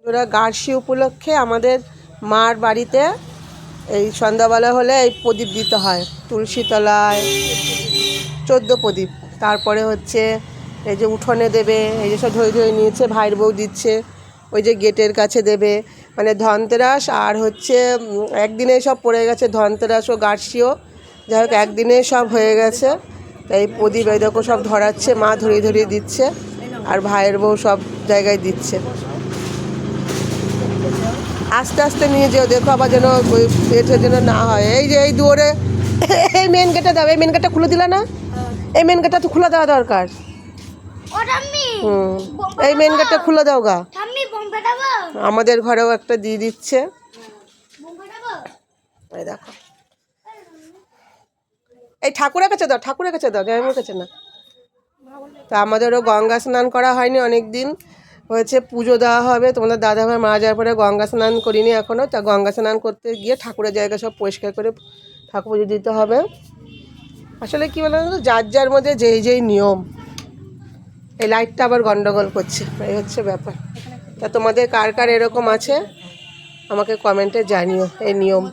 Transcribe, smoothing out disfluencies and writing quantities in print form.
ওরা গার্সি উপলক্ষে আমাদের মার বাড়িতে এই সন্ধ্যাবেলা হলে এই প্রদীপ দিতে হয় তুলসী তলায় 14 প্রদীপ। তারপরে হচ্ছে এই যে উঠোনে দেবে, এই যে সব ধরে ধরে নিয়েছে, ভাইয়ের বউ দিচ্ছে, ওই যে গেটের কাছে দেবে। মানে ধনতেরাস আর হচ্ছে একদিনে সব পড়ে গেছে, ধনতেরাস ও গার্সিও যাই হোক একদিনে সব হয়ে গেছে। তাই প্রদীপ এই দেখো সব ধরাচ্ছে, মা ধরিয়ে ধরিয়ে দিচ্ছে আর ভাইয়ের বউ সব জায়গায় দিচ্ছে। আস্তে আস্তে নিয়ে যেও, দেখো আবার যেন এটা যেন না হয়। এই যে এই দুয়ারে এই মেন গেটটা দাও, এই মেন গেটটা খুলে দিলা না? এই মেন গেটটা তো খুলে দেওয়া দরকার। এই মেন গেটটা খুলে দাও গা। আমাদের ঘরেও একটা দিয়ে দিচ্ছে, এই দেখো। এই ঠাকুরের কাছে দাও, ঠাকুরের কাছে দাও, গ্রামের কাছে না। তা আমাদেরও গঙ্গা স্নান করা হয়নি অনেক দিন হয়েছে, পুজো দেওয়া হবে। তোমাদের দাদাভাই মারা যাওয়ার পরে গঙ্গা স্নান করিনি এখনও। তা গঙ্গা স্নান করতে গিয়ে ঠাকুরের জায়গা সব পরিষ্কার করে ঠাকুর পুজো দিতে হবে। আসলে কী বলো তো, যার যার মধ্যে যেই যেই নিয়ম। এই লাইটটা আবার গন্ডগোল করছে, এই হচ্ছে ব্যাপার। তা তোমাদের কার কার এরকম আছে আমাকে কমেন্টে জানিও এই নিয়ম।